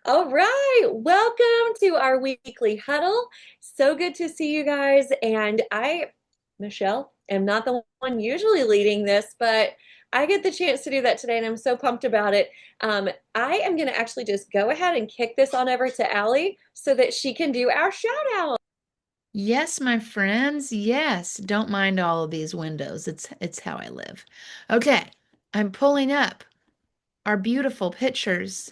All right, welcome to our weekly huddle. So good to see you guys. And Michelle, am not the one usually leading this, but I get the chance to do that today, and I'm so pumped about it. I am going to actually just go ahead and kick this on over to Allie so that she can do our shout out. Yes, my friends. Yes. Don't mind all of these windows. It's how I live. Okay. I'm pulling up our beautiful pictures.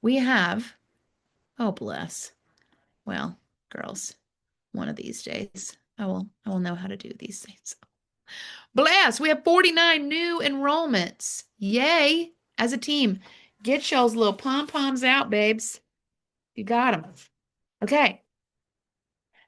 We have, oh bless. Well, girls, one of these days I will know how to do these things. Bless, we have 49 new enrollments. Yay. As a team, get y'all's little pom-poms out, babes. You got them. Okay.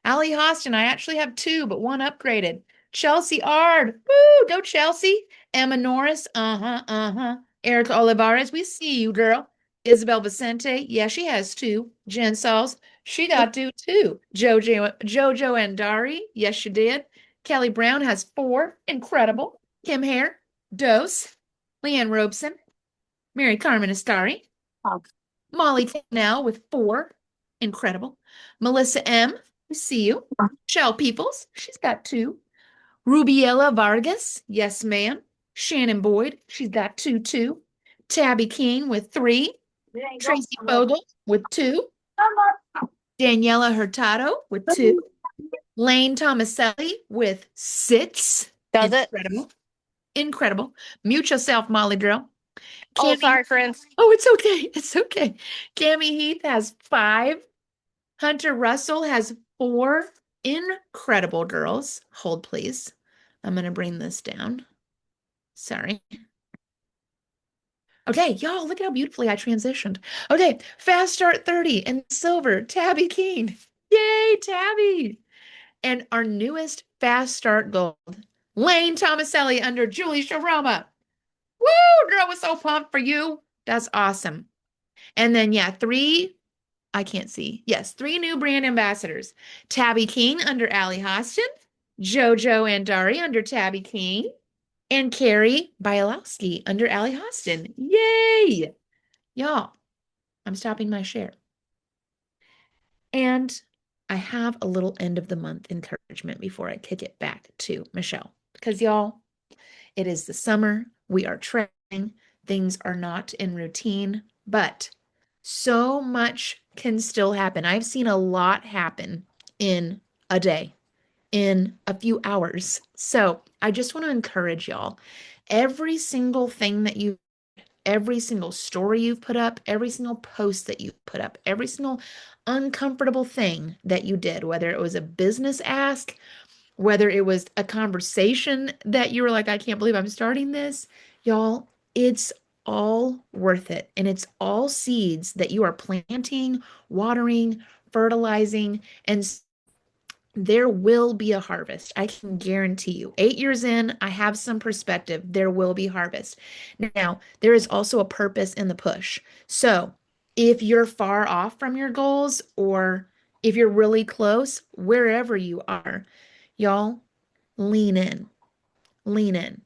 Allie Hostin, I actually have two, but one upgraded. Chelsea Ard, woo, go Chelsea. Emma Norris, uh-huh. Erica Olivares, we see you, girl. Isabel Vicente, yeah, she has two. Jen Sauls, she got two too. Jojo and Dari, yes, she did. Kelly Brown has four, incredible. Kim Hare, Dose. Leanne Robeson, Mary Carmen Astari. Molly Now with four. Incredible. Melissa M. We see you. Shell Peoples. She's got two. Rubiella Vargas. Yes, ma'am. Shannon Boyd. She's got two, too. Tabby King with three. Tracy Fogel with two. Daniela Hurtado with two. Lane Tomaselli with six. Does it? Incredible. Incredible. Mute yourself, Molly girl. Oh, Cammy. sorry, friends. Oh, it's okay. It's okay. Cammy Heath has five. Hunter Russell has four. Incredible, girls. Hold, please. I'm going to bring this down. Sorry. Okay, y'all, look at how beautifully I transitioned. Okay, Fast Start 30 in silver, Tabby King. Yay, Tabby. And our newest Fast Start gold, Lane Tomaselli under Julie Sharoma. Woo, girl, was so pumped for you. That's awesome. And then, yeah, I can't see. Yes, three new brand ambassadors. Tabby King under Allie Hostin, JoJo and Dari under Tabby King, and Carrie Bialowski under Allie Hostin. Yay! Y'all, I'm stopping my share. And I have a little end of the month encouragement before I kick it back to Michelle. Because y'all, it is the summer. We are training. Things are not in routine, but so much can still happen. I've seen a lot happen in a day, in a few hours. So I just want to encourage y'all. Every single thing that every single story you've put up, every single post that you've put up, every single uncomfortable thing that you did, whether it was a business ask, whether it was a conversation that you were like, I can't believe I'm starting this, y'all, it's all worth it. And it's all seeds that you are planting, watering, fertilizing, and there will be a harvest. I can guarantee you. 8 years in, I have some perspective. There will be harvest. Now, there is also a purpose in the push. So, if you're far off from your goals or if you're really close, wherever you are, y'all, lean in, lean in.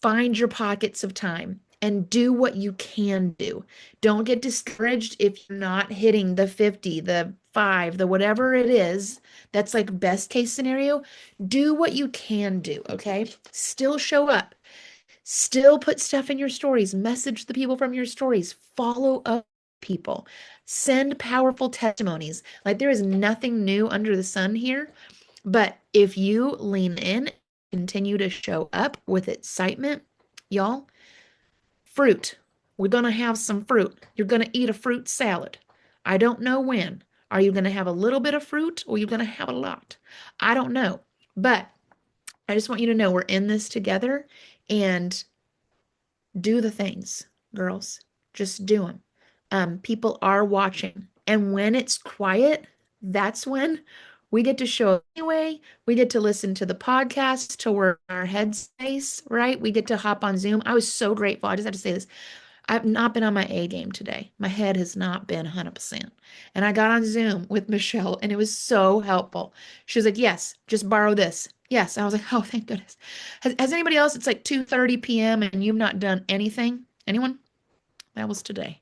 Find your pockets of time and do what you can do. Don't get discouraged if you're not hitting the 50, the 5, the whatever it is. That's like best case scenario. Do what you can do, okay? Still show up. Still put stuff in your stories. Message the people from your stories. Follow up people. Send powerful testimonies. Like there is nothing new under the sun here. But if you lean in, continue to show up with excitement, y'all, fruit. We're going to have some fruit. You're going to eat a fruit salad. I don't know when. Are you going to have a little bit of fruit or are you going to have a lot? I don't know. But I just want you to know we're in this together and do the things, girls. Just do them. People are watching. And when it's quiet, that's when we get to show up anyway. We get to listen to the podcast to work our headspace, right? We get to hop on Zoom. I was so grateful. I just have to say this. I've not been on my A game today. My head has not been 100%. And I got on Zoom with Michelle and it was so helpful. She was like, yes, just borrow this. Yes. I was like, oh, thank goodness. Has anybody else? It's like 2:30 p.m. and you've not done anything? Anyone? That was today.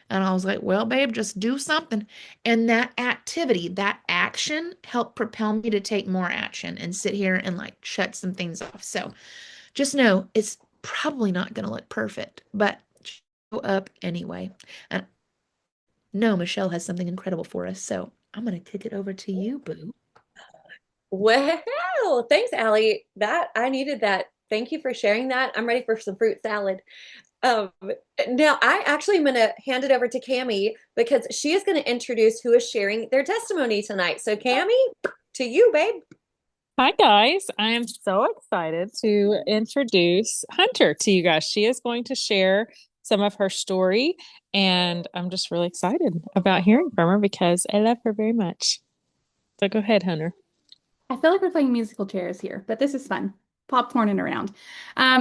And I was like, well, babe, just do something. And that activity, that action helped propel me to take more action and sit here and like shut some things off. So just know it's probably not going to look perfect, but show up anyway. And no, Michelle has something incredible for us. So I'm going to kick it over to you, boo. Well, thanks, Allie. That I needed that. Thank you for sharing that. I'm ready for some fruit salad. Um, Now I actually am going to hand it over to Cami because she is going to introduce who is sharing their testimony tonight. So, Cami, to you, babe. Hi, guys. I am so excited to introduce Hunter to you guys. She is going to share some of her story, and I'm just really excited about hearing from her because I love her very much. So go ahead, Hunter. I feel like we're playing musical chairs here, but this is fun. Popcorning around.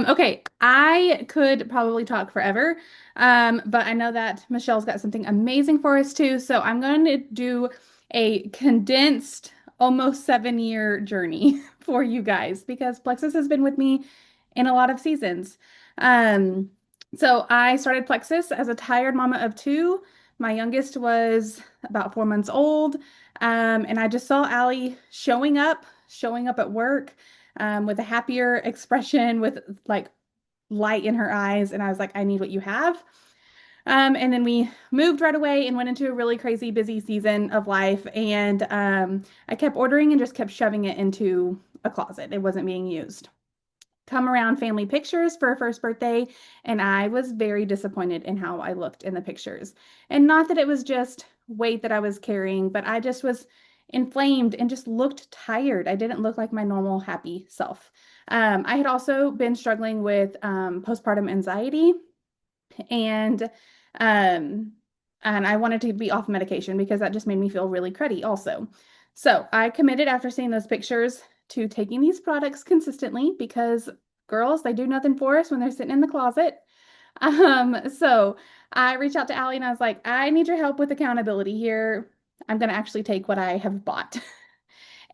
Okay, I could probably talk forever, but I know that Michelle's got something amazing for us too. So I'm going to do a condensed, almost 7-year journey for you guys because Plexus has been with me in a lot of seasons. Um, so I started Plexus as a tired mama of two. My youngest was about 4 months old. And I just saw Allie showing up at work with a happier expression, with like light in her eyes. And I was like, I need what you have. And then we moved right away and went into a really crazy, busy season of life. And I kept ordering and just kept shoving it into a closet. It wasn't being used. Come around family pictures for her first birthday, and I was very disappointed in how I looked in the pictures. And not that it was just weight that I was carrying, but I just was inflamed and just looked tired. I didn't look like my normal happy self. I had also been struggling with postpartum anxiety, and um, and I wanted to be off medication because that just made me feel really cruddy also. So I committed after seeing those pictures to taking these products consistently because girls, they do nothing for us when they're sitting in the closet. So I reached out to Allie and I was like, I need your help with accountability here. I'm going to actually take what I have bought.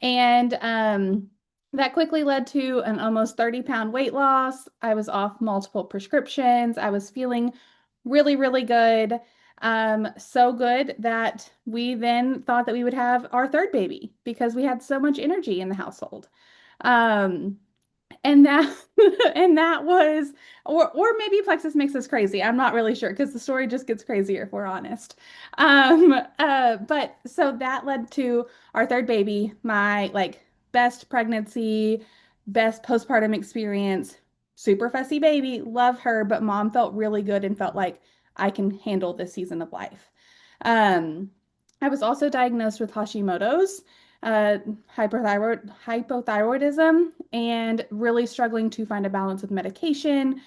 And that quickly led to an almost 30-pound weight loss. I was off multiple prescriptions. I was feeling really, really good. So good that we then thought that we would have our third baby because we had so much energy in the household. Um, and that and that was or maybe Plexus makes us crazy. I'm not really sure because the story just gets crazier if we're honest. But so that led to our third baby, my like best pregnancy, best postpartum experience, super fussy baby, love her, but mom felt really good and felt like I can handle this season of life. Um, I was also diagnosed with Hashimoto's, uh, hypothyroidism, and really struggling to find a balance with medication.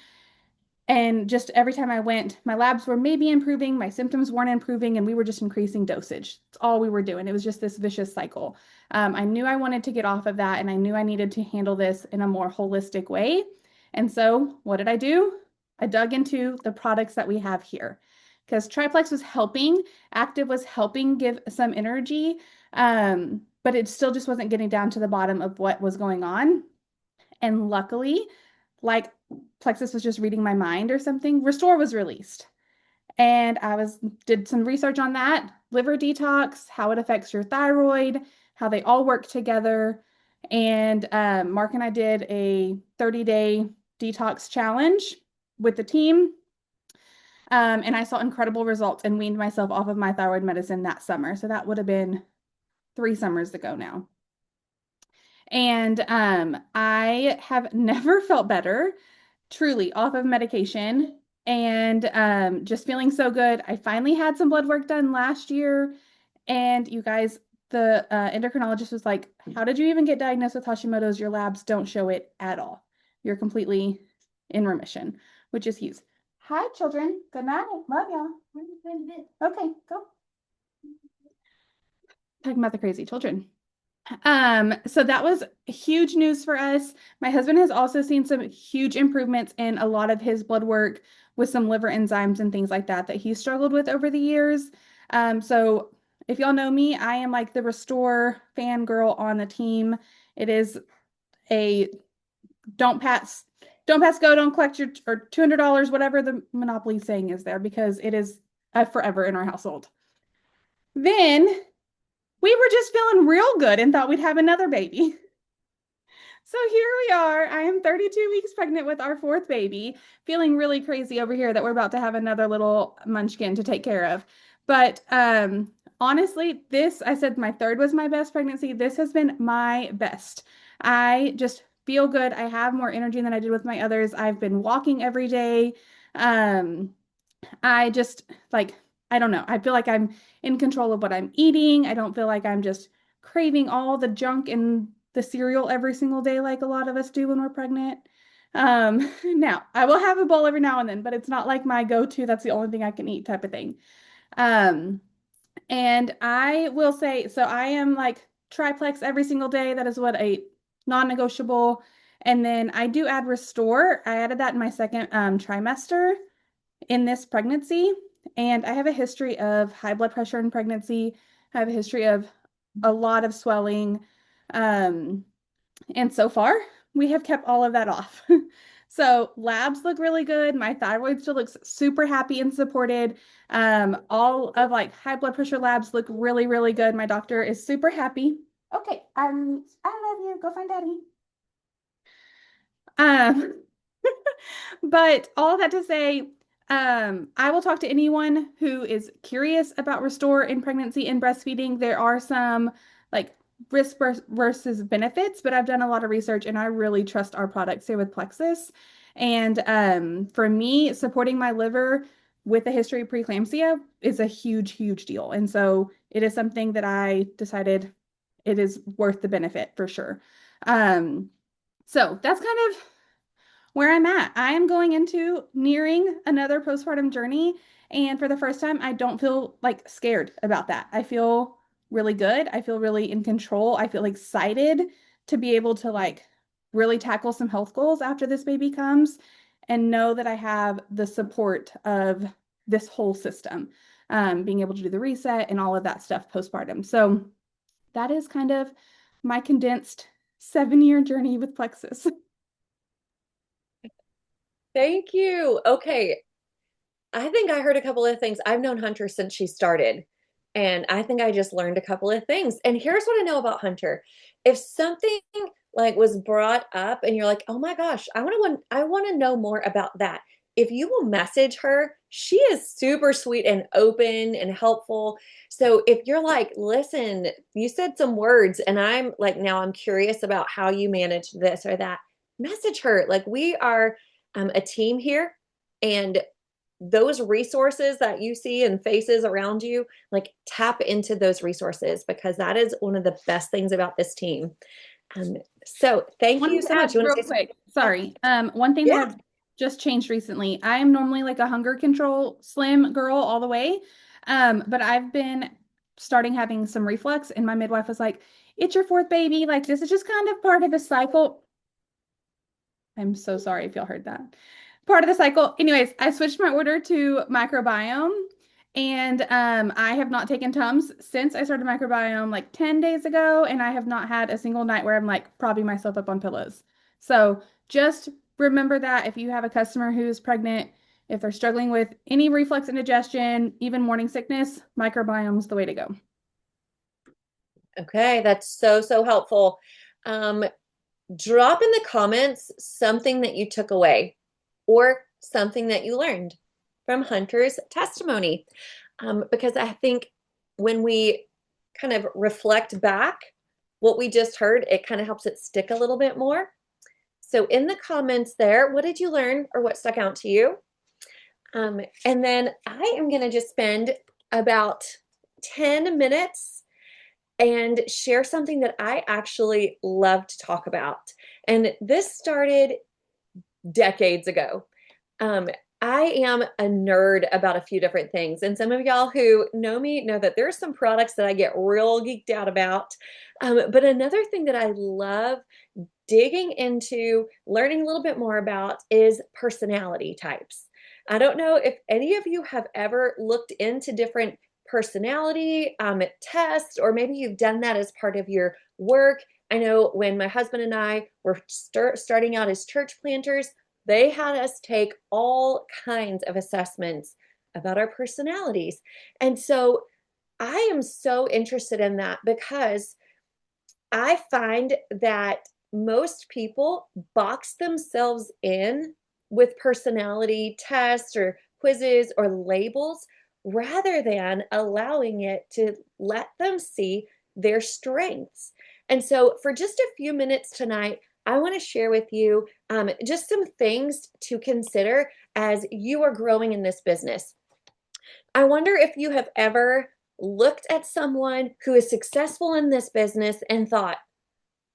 And just every time I went, my labs were maybe improving, my symptoms weren't improving, and we were just increasing dosage. That's all we were doing. It was just this vicious cycle. I knew I wanted to get off of that, and I knew I needed to handle this in a more holistic way. And so, what did I do? I dug into the products that we have here because Triplex was helping, Active was helping give some energy, but it still just wasn't getting down to the bottom of what was going on. And luckily, like Plexus was just reading my mind or something, Restore was released. And I was did some research on that, liver detox, how it affects your thyroid, how they all work together. And Mark and I did a 30-day detox challenge with the team. And I saw incredible results and weaned myself off of my thyroid medicine that summer. So that would have been 3 summers ago now. And I have never felt better, truly, off of medication and just feeling so good. I finally had some blood work done last year. And you guys, the endocrinologist was like, how did you even get diagnosed with Hashimoto's? Your labs don't show it at all. You're completely in remission, which is huge. Hi, children. Good night. Love y'all. Okay, go. Talking about the crazy children. So that was huge news for us. My husband has also seen some huge improvements in a lot of his blood work with some liver enzymes and things like that that he struggled with over the years. So if y'all know me, I am like the Restore fangirl on the team. It is a don't pass, don't pass go, don't collect your or $200, whatever the Monopoly saying is there, because it is forever in our household. Then we were just feeling real good and thought we'd have another baby. So here we are. I am 32 weeks pregnant with our fourth baby, feeling really crazy over here that we're about to have another little munchkin to take care of. But honestly, I said my third was my best pregnancy. This has been my best. I just feel good. I have more energy than I did with my others. I've been walking every day. Um, I just like, I don't know. I feel like I'm in control of what I'm eating. I don't feel like I'm just craving all the junk in the cereal every single day like a lot of us do when we're pregnant. Now, I will have a bowl every now and then, but it's not like my go-to, that's the only thing I can eat type of thing. Um, and I will say, so I am like triplex every single day. That is what a non-negotiable. And then I do add Restore. I added that in my second trimester in this pregnancy. And I have a history of high blood pressure in pregnancy. I have a history of a lot of swelling. And so far, we have kept all of that off. So labs look really good. My thyroid still looks super happy and supported. All of like high blood pressure labs look really, really good. My doctor is super happy. Okay, I love you. Go find daddy. Um, but all that to say, I will talk to anyone who is curious about Restore in pregnancy and breastfeeding. There are some like risk versus benefits, but I've done a lot of research and I really trust our products here with Plexus. And for me, supporting my liver with a history of preeclampsia is a huge, huge deal. And so it is something that I decided it is worth the benefit for sure. So that's kind of where I'm at. I am going into nearing another postpartum journey. And for the first time, I don't feel like scared about that. I feel really good. I feel really in control. I feel excited to be able to like really tackle some health goals after this baby comes and know that I have the support of this whole system, being able to do the reset and all of that stuff postpartum. So that is kind of my condensed 7-year journey with Plexus. Thank you. Okay. I think I heard a couple of things. I've known Hunter since she started, and I think I just learned a couple of things. And here's what I know about Hunter. If something like was brought up and you're like, "Oh my gosh, I want to know more about that." If you will message her, she is super sweet and open and helpful. So if you're like, "Listen, you said some words and I'm like now I'm curious about how you managed this or that." Message her. Like we are a team here, and those resources that you see and faces around you, like tap into those resources because that is one of the best things about this team. So thank you Wanted to so add much. You want real to say quick. something? Sorry. One thing that Yeah. I've just changed recently. I am normally like a hunger control slim girl all the way. But I've been starting having some reflux, and my midwife was like, "It's your fourth baby. Like this is just kind of part of the cycle." I'm so sorry if y'all heard that. Part of the cycle. Anyways, I switched my order to microbiome, and I have not taken Tums since I started microbiome like 10 days ago, and I have not had a single night where I'm like propping myself up on pillows. So just remember that if you have a customer who's pregnant, if they're struggling with any reflux indigestion, even morning sickness, microbiome's the way to go. Okay, that's so, so helpful. Um, Drop in the comments something that you took away or something that you learned from Hunter's testimony. Because I think when we kind of reflect back what we just heard, it kind of helps it stick a little bit more. So in the comments there, what did you learn or what stuck out to you? And then I am going to just spend about 10 minutes and share something that I actually love to talk about. And this started decades ago. I am a nerd about a few different things. And some of y'all who know me know that there's some products that I get real geeked out about. But another thing that I love digging into, learning a little bit more about is personality types. I don't know if any of you have ever looked into different personality tests, or maybe you've done that as part of your work. I know when my husband and I were starting out as church planters, they had us take all kinds of assessments about our personalities. And so I am so interested in that because I find that most people box themselves in with personality tests or quizzes or labels rather than allowing it to let them see their strengths. And so, for just a few minutes tonight, I want to share with you just some things to consider as you are growing in this business. I wonder if you have ever looked at someone who is successful in this business and thought,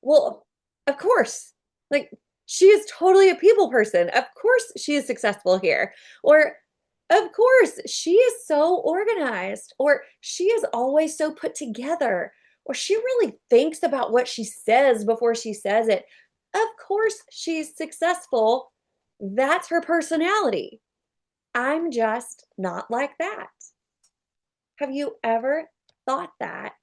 well, of course, like she is totally a people person. Of course, she is successful here. Or, of course, she is so organized. Or she is always so put together. Or she really thinks about what she says before she says it. Of course, she's successful. That's her personality. I'm just not like that. Have you ever thought that?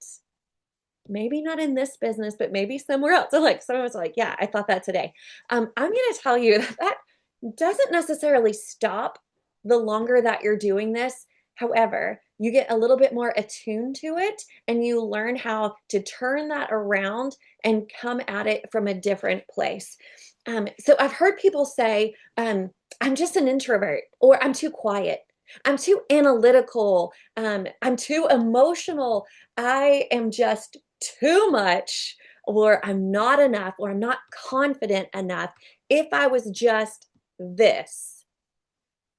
Maybe not in this business, but maybe somewhere else. So like someone was like, yeah, I thought that today. I'm going to tell you that that doesn't necessarily stop the longer that you're doing this. However, you get a little bit more attuned to it and you learn how to turn that around and come at it from a different place. So I've heard people say, I'm just an introvert, or I'm too quiet. I'm too analytical. I'm too emotional. I am just too much, or I'm not enough, or I'm not confident enough if I was just this.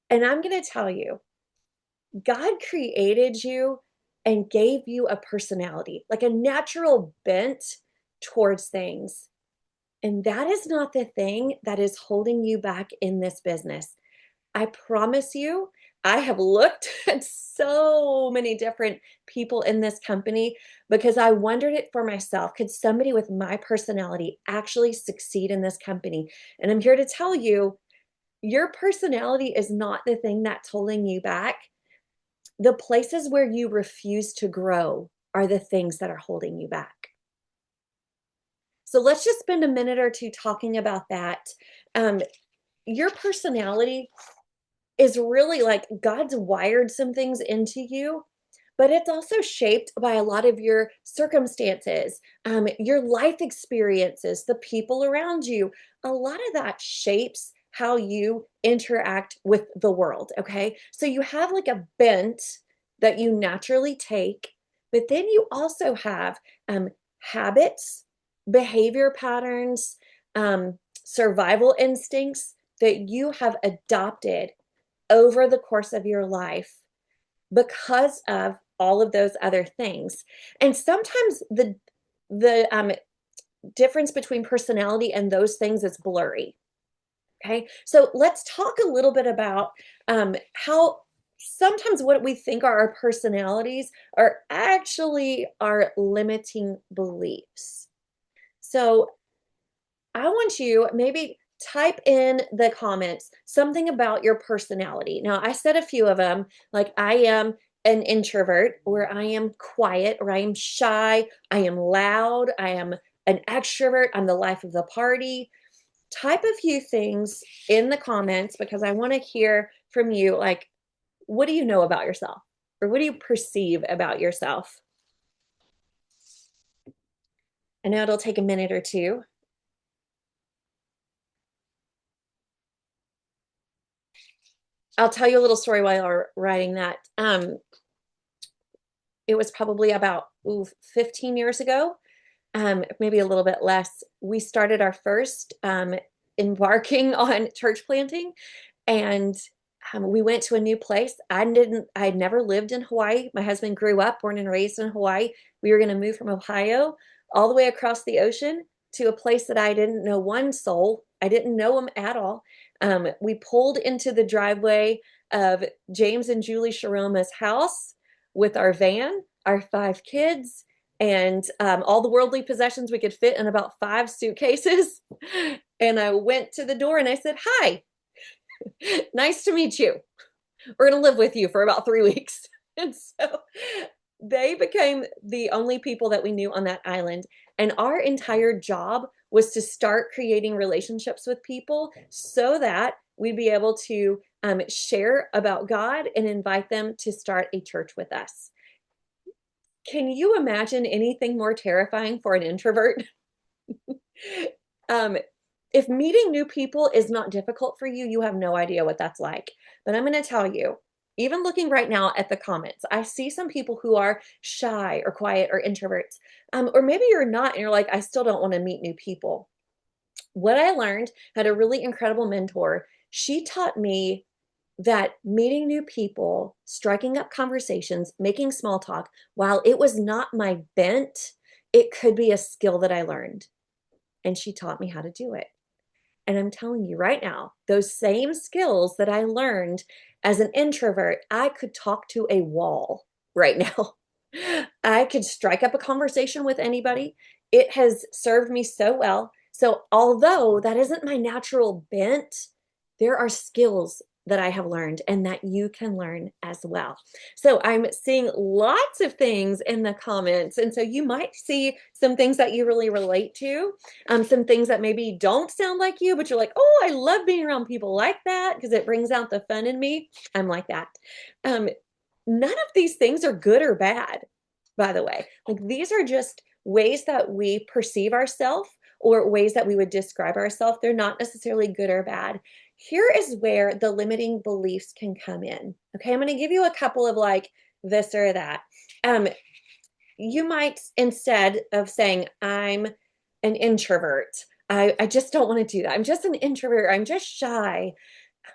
And I'm going to tell you, God created you and gave you a personality, like a natural bent towards things. And that is not the thing that is holding you back in this business. I promise you, I have looked at so many different people in this company because I wondered it for myself. Could somebody with my personality actually succeed in this company? And I'm here to tell you, your personality is not the thing that's holding you back. The places where you refuse to grow are the things that are holding you back. So let's just spend a minute or two talking about that. Your personality is really like God's wired some things into you, but it's also shaped by a lot of your circumstances, your life experiences, the people around you. A lot of that shapes how you interact with the world. Okay. So you have like a bent that you naturally take, but then you also have habits, behavior patterns, survival instincts that you have adopted over the course of your life because of all of those other things. And sometimes the difference between personality and those things is blurry. Okay, so let's talk a little bit about how sometimes what we think are our personalities are actually our limiting beliefs. So I want you maybe type in the comments something about your personality. Now, I said a few of them, like I am an introvert, or I am quiet, or I am shy, I am loud, I am an extrovert, I'm the life of the party. Type a few things in the comments because I want to hear from you. Like, what do you know about yourself? Or what do you perceive about yourself? I know it'll take a minute or two. I'll tell you a little story while you're writing that. It was probably about 15 years ago, maybe a little bit less. We started our first embarking on church planting, and we went to a new place. I'd never lived in Hawaii. My husband grew up, born and raised in Hawaii. We were going to move from Ohio all the way across the ocean to a place that I didn't know one soul. I didn't know them at all. We pulled into the driveway of James and Julie Sharoma's house with our van, our 5 kids, and all the worldly possessions we could fit in about 5 suitcases. And I went to the door and I said, "Hi, nice to meet you. We're going to live with you for about 3 weeks." And so they became the only people that we knew on that island. And our entire job was to start creating relationships with people so that we'd be able to share about God and invite them to start a church with us. Can you imagine anything more terrifying for an introvert? um, if meeting new people is not difficult for you, you have no idea what that's like. But I'm going to tell you, even looking right now at the comments, I see some people who are shy or quiet or introverts. Or maybe you're not and you're like, I still don't want to meet new people. What I learned, had a really incredible mentor. She taught me that meeting new people, striking up conversations, making small talk, while it was not my bent, it could be a skill that I learned. And she taught me how to do it. And I'm telling you right now, those same skills that I learned as an introvert, I could talk to a wall right now. I could strike up a conversation with anybody. It has served me so well. So, although that isn't my natural bent, there are skills that I have learned and that you can learn as well. So I'm seeing lots of things in the comments. And so you might see some things that you really relate to, some things that maybe don't sound like you, but you're like, oh, I love being around people like that because it brings out the fun in me. I'm like that. None of these things are good or bad, by the way. Like these are just ways that we perceive ourselves or ways that we would describe ourselves. They're not necessarily good or bad. Here is where the limiting beliefs can come in. Okay, I'm going to give you a couple of like this or that. You might, instead of saying, I'm an introvert, I just don't want to do that. I'm just an introvert. I'm just shy.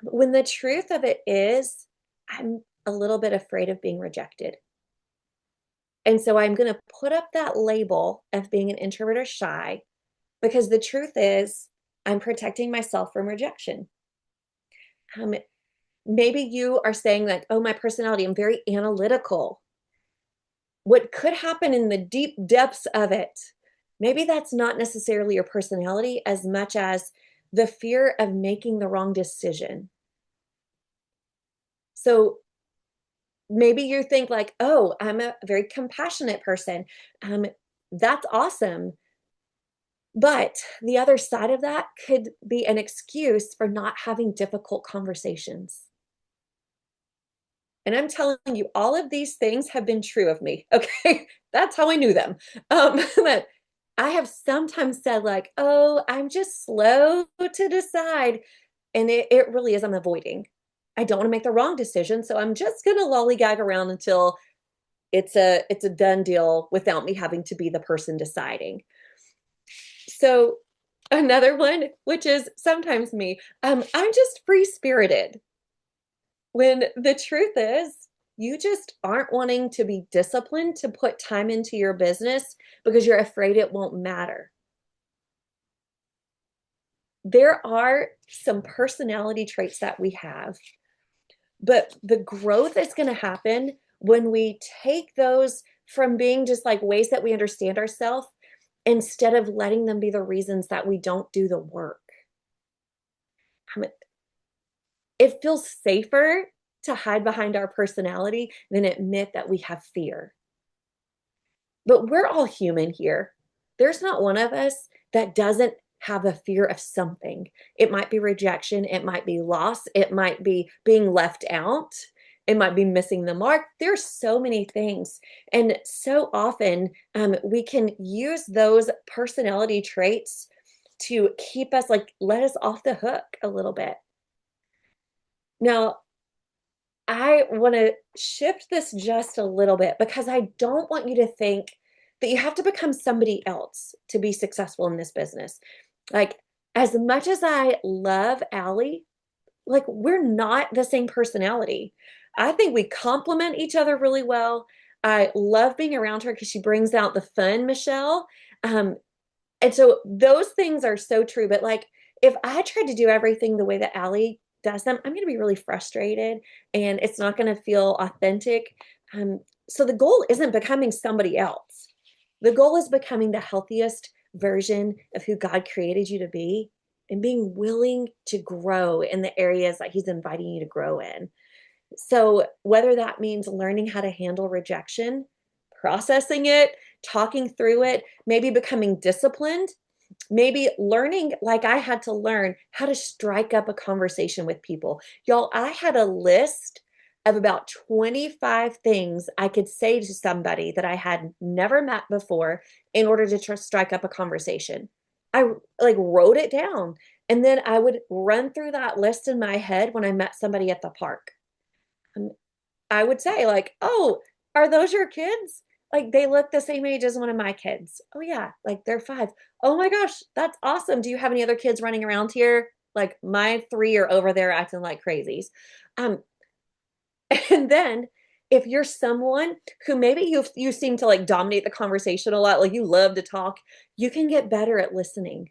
When the truth of it is, I'm a little bit afraid of being rejected. And so I'm going to put up that label of being an introvert or shy because the truth is, I'm protecting myself from rejection. Maybe you are saying that, oh, my personality, I'm very analytical. What could happen in the deep depths of it, maybe that's not necessarily your personality as much as the fear of making the wrong decision. So maybe you think like, oh, I'm a very compassionate person. That's awesome. But the other side of that could be an excuse for not having difficult conversations. And I'm telling you, all of these things have been true of me. Okay. That's how I knew them. But I have sometimes said, like, oh, I'm just slow to decide. And it really is, I'm avoiding. I don't want to make the wrong decision. So I'm just going to lollygag around until it's a done deal without me having to be the person deciding. So another one, which is sometimes me, I'm just free-spirited. When the truth is, you just aren't wanting to be disciplined to put time into your business because you're afraid it won't matter. There are some personality traits that we have, but the growth is going to happen when we take those from being just like ways that we understand ourselves instead of letting them be the reasons that we don't do the work. It feels safer to hide behind our personality than admit that we have fear. But we're all human here. There's not one of us that doesn't have a fear of something. It might be rejection, it might be loss, it might be being left out, it might be missing the mark. There's so many things. And so often we can use those personality traits to keep us, like, let us off the hook a little bit. Now, I want to shift this just a little bit because I don't want you to think that you have to become somebody else to be successful in this business. Like, as much as I love Allie, like, we're not the same personality. I think we complement each other really well. I love being around her because she brings out the fun, Michelle. And so those things are so true. But like, if I tried to do everything the way that Allie does them, I'm going to be really frustrated and it's not going to feel authentic. So the goal isn't becoming somebody else. The goal is becoming the healthiest version of who God created you to be and being willing to grow in the areas that He's inviting you to grow in. So whether that means learning how to handle rejection, processing it, talking through it, maybe becoming disciplined maybe learning, like I had to learn how to strike up a conversation with people. Y'all, I had a list of about 25 things I could say to somebody that I had never met before in order to strike up a conversation. I like wrote it down, and then I would run through that list in my head when I met somebody at the park. And I would say like, "Oh, are those your kids? Like they look the same age as one of my kids." "Oh yeah, like they're 5." "Oh my gosh, that's awesome. Do you have any other kids running around here?" Like my 3 are over there acting like crazies. Um, and then if you're someone who maybe you seem to like dominate the conversation a lot, like you love to talk, you can get better at listening.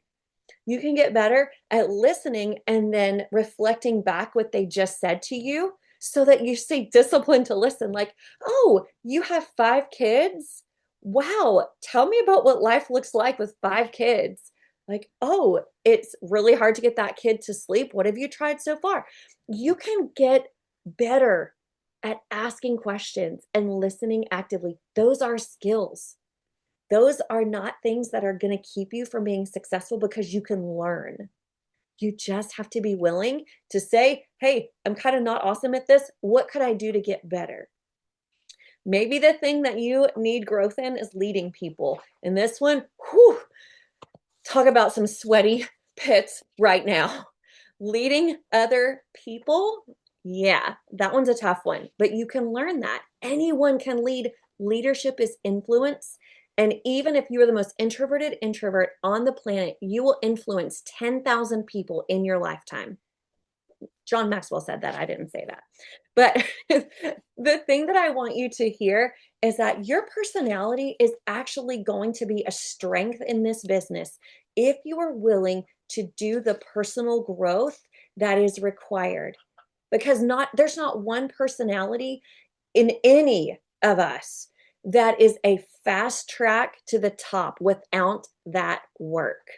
You can get better at listening and then reflecting back what they just said to you so that you stay disciplined to listen. Like, "Oh, you have 5 kids? Wow, tell me about what life looks like with 5 kids." Like, "Oh, it's really hard to get that kid to sleep. What have you tried so far?" You can get better at asking questions and listening actively. Those are skills. Those are not things that are going to keep you from being successful because you can learn. You just have to be willing to say, "Hey, I'm kind of not awesome at this. What could I do to get better?" Maybe the thing that you need growth in is leading people. And this one, whew, talk about some sweaty pits right now. Leading other people, yeah, that one's a tough one, but you can learn that. Anyone can lead. Leadership is influence. And even if you are the most introverted introvert on the planet, you will influence 10,000 people in your lifetime. John Maxwell said that. I didn't say that. But the thing that I want you to hear is that your personality is actually going to be a strength in this business if you are willing to do the personal growth that is required. Because there's not one personality in any of us that is a fast track to the top without that work.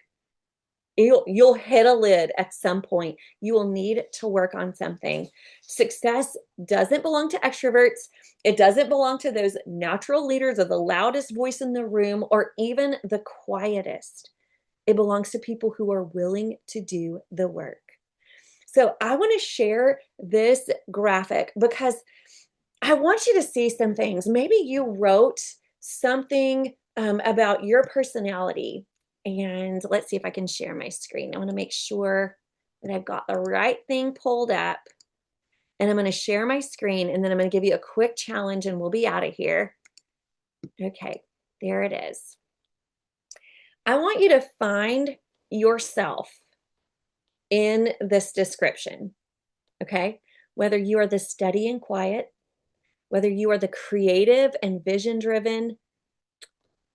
You'll hit a lid at some point. You will need to work on something. Success doesn't belong to extroverts. It doesn't belong to those natural leaders or the loudest voice in the room or even the quietest. It belongs to people who are willing to do the work. So I want to share this graphic because I want you to see some things. Maybe you wrote something about your personality. And let's see if I can share my screen. I want to make sure that I've got the right thing pulled up. And I'm going to share my screen and then I'm going to give you a quick challenge and we'll be out of here. Okay, there it is. I want you to find yourself in this description. Okay, whether you are the steady and quiet, whether you are the creative and vision driven,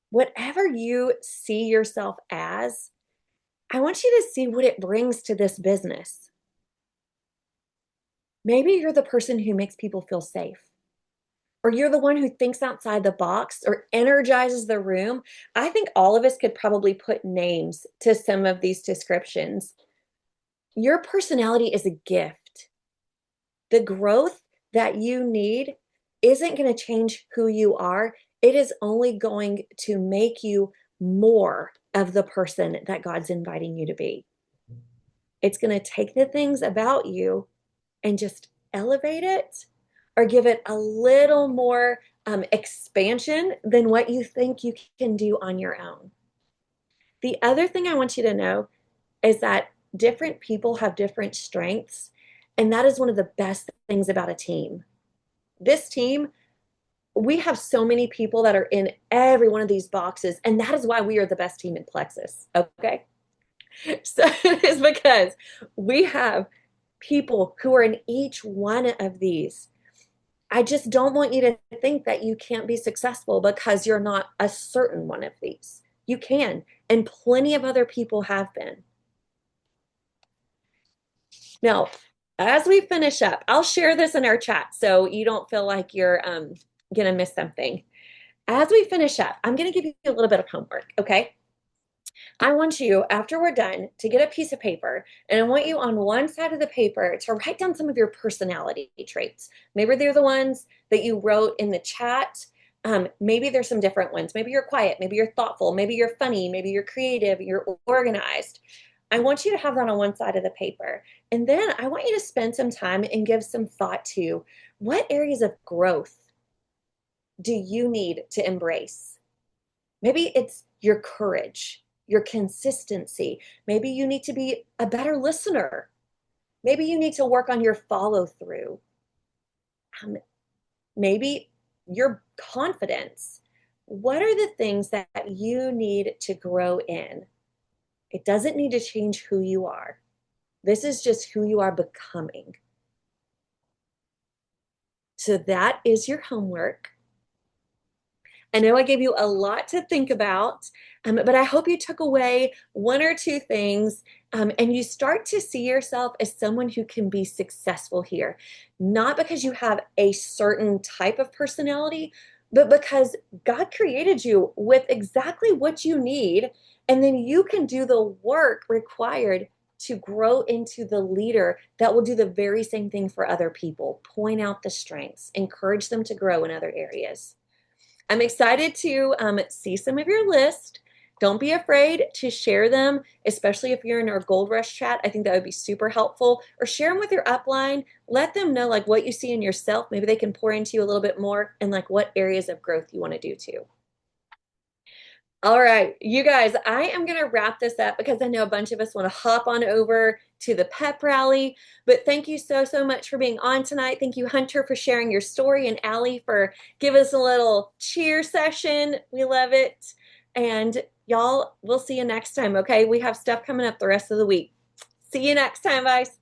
whatever you see yourself as, I want you to see what it brings to this business. Maybe you're the person who makes people feel safe, or you're the one who thinks outside the box or energizes the room. I think all of us could probably put names to some of these descriptions. Your personality is a gift. The growth that you need isn't going to change who you are. It is only going to make you more of the person that God's inviting you to be. It's going to take the things about you and just elevate it or give it a little more expansion than what you think you can do on your own. The other thing I want you to know is that different people have different strengths, and that is one of the best things about a team. This team, we have so many people that are in every one of these boxes, and that is why we are the best team in Plexus, okay? So it is because we have people who are in each one of these. I just don't want you to think that you can't be successful because you're not a certain one of these. You can, and plenty of other people have been. Now, as we finish up, I'll share this in our chat so you don't feel like you're going to miss something. As we finish up, I'm going to give you a little bit of homework, okay? I want you, after we're done, to get a piece of paper, and I want you on one side of the paper to write down some of your personality traits. Maybe they're the ones that you wrote in the chat. Maybe there's some different ones. Maybe you're quiet, maybe you're thoughtful, maybe you're funny, maybe you're creative, you're organized. I want you to have that on one side of the paper. And then I want you to spend some time and give some thought to what areas of growth do you need to embrace? Maybe it's your courage, your consistency. Maybe you need to be a better listener. Maybe you need to work on your follow through. Maybe your confidence. What are the things that you need to grow in? It doesn't need to change who you are. This is just who you are becoming. So that is your homework. I know I gave you a lot to think about, but I hope you took away one or two things and you start to see yourself as someone who can be successful here. Not because you have a certain type of personality, but because God created you with exactly what you need. And then you can do the work required to grow into the leader that will do the very same thing for other people. Point out the strengths, encourage them to grow in other areas. I'm excited to see some of your list. Don't be afraid to share them, especially if you're in our Gold Rush chat. I think that would be super helpful. Or share them with your upline. Let them know like what you see in yourself. Maybe they can pour into you a little bit more and like what areas of growth you want to do too. All right, you guys, I am going to wrap this up because I know a bunch of us want to hop on over to the pep rally. But thank you so, so much for being on tonight. Thank you, Hunter, for sharing your story, and Allie for giving us a little cheer session. We love it. And y'all, we'll see you next time, okay? We have stuff coming up the rest of the week. See you next time, guys.